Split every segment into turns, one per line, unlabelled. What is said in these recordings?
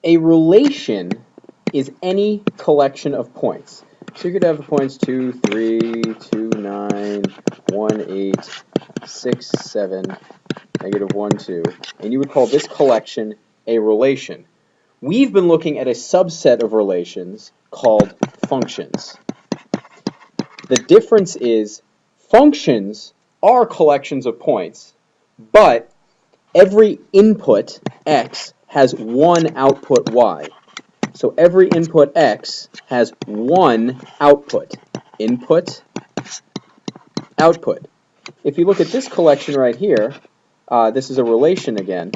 A relation is any collection of points. So you could have the points 2, 3, 2, 9, 1, 8, 6, 7, negative 1, 2, and you would call this collection a relation. We've been looking at a subset of relations called functions. The difference is functions are collections of points, but every input, x, has one output, y. So every input, x, has one output. Input, output. If you look at this collection right here, this is a relation again,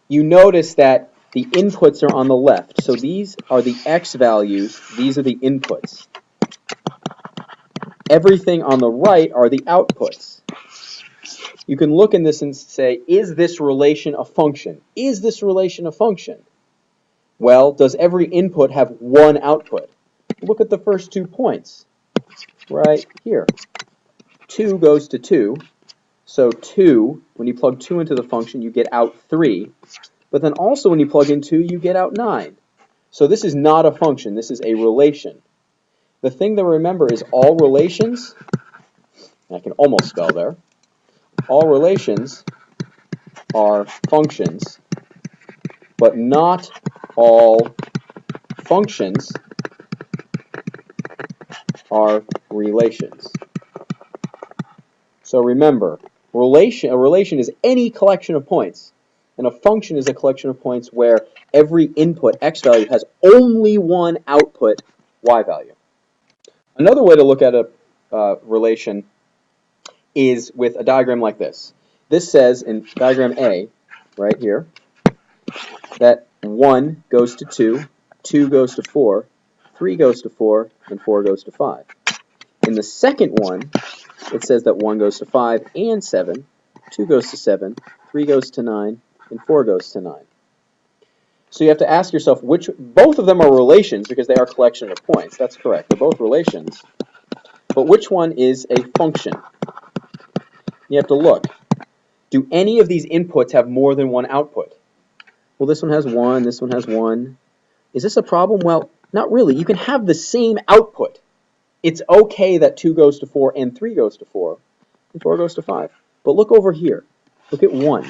you notice that the inputs are on the left. So these are the x values, these are the inputs. Everything on the right are the outputs. You can look in this and say, is this relation a function? Is this relation a function? Well, does every input have one output? Look at the first 2 points right here. 2 goes to 2. So 2, when you plug 2 into the function, you get out 3. But then also when you plug in 2, you get out 9. So this is not a function. This is a relation. The thing to remember is all relations, I can almost spell there, all relations are functions, but not all functions are relations. So remember, a relation is any collection of points, and a function is a collection of points where every input, x value, has only one output, y value. Another way to look at a relation is with a diagram like this. This says in diagram A, right here, that 1 goes to 2, 2 goes to 4, 3 goes to 4, and 4 goes to 5. In the second one, it says that 1 goes to 5 and 7, 2 goes to 7, 3 goes to 9, and 4 goes to 9. So you have to ask yourself both of them are relations because they are a collection of points. That's correct. They're both relations. But which one is a function? You have to look. Do any of these inputs have more than one output? Well, this one has 1, this one has 1. Is this a problem? Well, not really. You can have the same output. It's okay that 2 goes to 4 and 3 goes to 4 and 4 goes to 5. But look over here. Look at 1.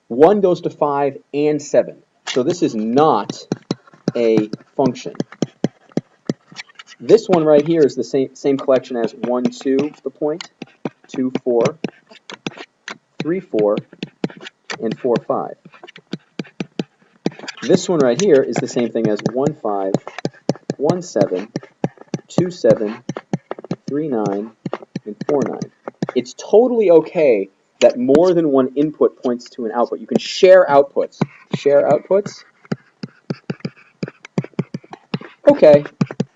1 goes to 5 and 7. So this is not a function. This one right here is the same collection as 1, 2, the point, 2, 4, 3, 4, and 4, 5. This one right here is the same thing as 1, 5, 1, 7, 2, 7, 3, 9, and 4, 9. It's totally okay that more than one input points to an output. You can share outputs. Share outputs? Okay,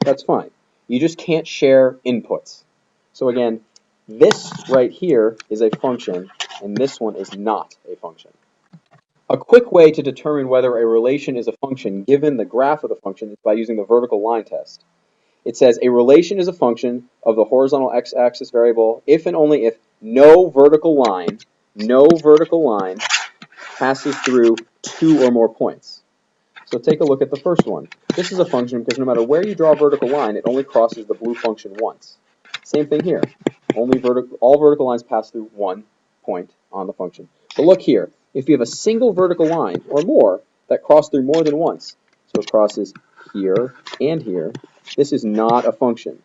that's fine. You just can't share inputs. So again, this right here is a function, and this one is not a function. A quick way to determine whether a relation is a function given the graph of the function is by using the vertical line test. It says a relation is a function of the horizontal x-axis variable if and only if no vertical line passes through 2 or more points. So take a look at the first one. This is a function because no matter where you draw a vertical line, it only crosses the blue function once. Same thing here. All vertical lines pass through 1 point on the function. But look here. If you have a single vertical line or more that cross through more than once, so it crosses here and here, this is not a function.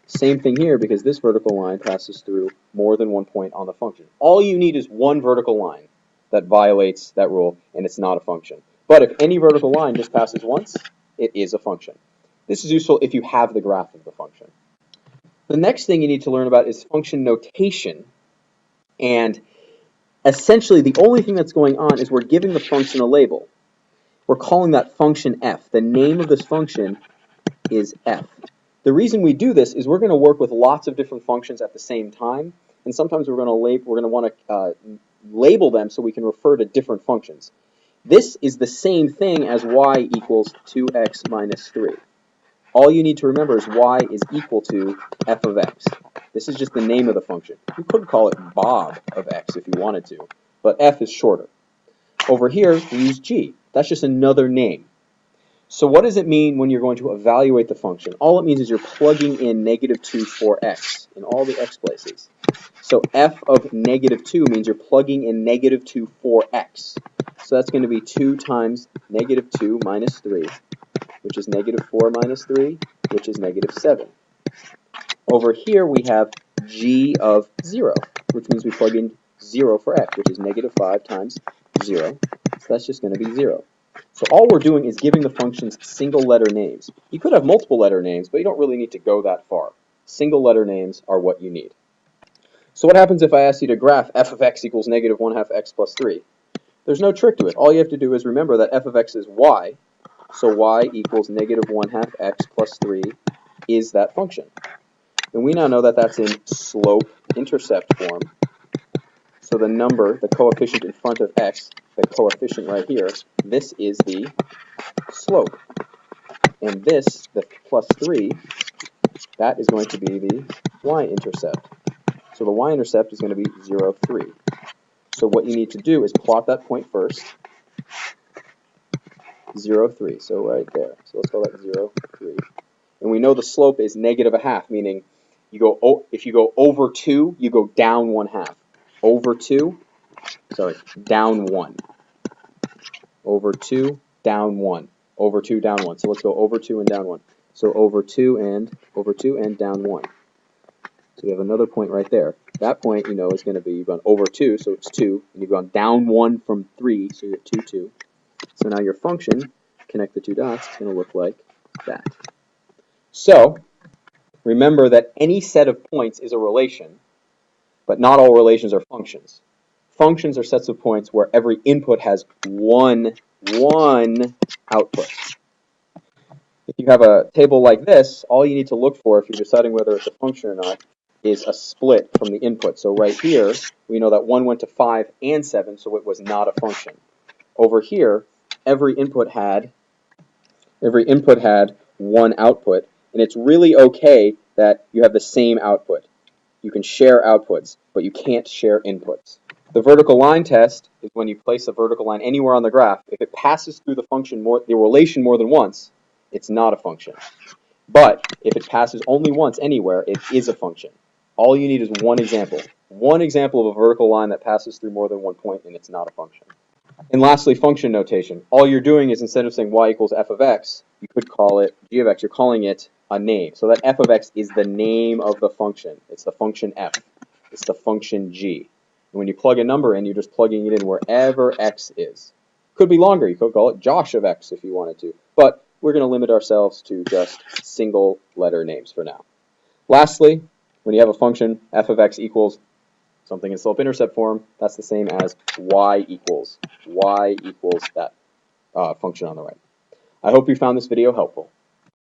Same thing here because this vertical line passes through more than 1 point on the function. All you need is one vertical line that violates that rule, and it's not a function. But if any vertical line just passes once, it is a function. This is useful if you have the graph of the function. The next thing you need to learn about is function notation. And essentially, the only thing that's going on is we're giving the function a label. We're calling that function f. The name of this function is f. The reason we do this is we're going to work with lots of different functions at the same time, and sometimes we're going to want to label them so we can refer to different functions. This is the same thing as y equals 2x minus 3. All you need to remember is y is equal to f of x. This is just the name of the function. You could call it Bob of x if you wanted to, but f is shorter. Over here, we use g. That's just another name. So what does it mean when you're going to evaluate the function? All it means is you're plugging in -2 for x in all the x places. So f of -2 means you're plugging in -2 for x. So that's going to be 2 times -2 minus 3, which is -4 minus 3, which is -7. Over here we have g of 0, which means we plug in 0 for x, which is -5 times 0. So that's just going to be 0. So all we're doing is giving the functions single letter names. You could have multiple letter names, but you don't really need to go that far. Single letter names are what you need. So what happens if I ask you to graph f of x equals -1/2 x plus 3? There's no trick to it. All you have to do is remember that f of x is y, so y equals -1/2 x plus 3 is that function. And we now know that that's in slope-intercept form. So the number, the coefficient in front of x, the coefficient right here, this is the slope. And this, the plus 3, that is going to be the y-intercept. So the y-intercept is going to be 0, 3. So what you need to do is plot that point first, 0, 3. So right there. So let's call that 0, 3. And we know the slope is -1/2, meaning if you go over 2, you go down 1/2. Over 2, sorry, down 1. Over 2, down 1. Over 2, down 1. So let's go over 2 and down 1. So over 2 and down 1. So we have another point right there. That point, you know, is going to be, you've gone over 2, so it's 2, and you've gone down 1 from 3, so you're at 2, 2. So now your function, connect the two dots, is going to look like that. So remember that any set of points is a relation, but not all relations are functions. Functions are sets of points where every input has one output. If you have a table like this, all you need to look for if you're deciding whether it's a function or not is a split from the input. So right here, we know that 1 went to 5 and 7, so it was not a function. Over here, every input had one output, and it's really okay that you have the same output. You can share outputs, but you can't share inputs. The vertical line test is when you place a vertical line anywhere on the graph. If it passes through the relation more than once, it's not a function. But if it passes only once anywhere, it is a function. All you need is one example. One example of a vertical line that passes through more than one point, and it's not a function. And lastly, function notation. All you're doing is instead of saying y equals f of x, you could call it g of x. You're calling it a name. So that f of x is the name of the function. It's the function f. It's the function g. And when you plug a number in, you're just plugging it in wherever x is. Could be longer. You could call it Josh of x if you wanted to. But we're going to limit ourselves to just single letter names for now. Lastly, when you have a function, f of x equals something in slope-intercept form, that's the same as y equals that function on the right. I hope you found this video helpful.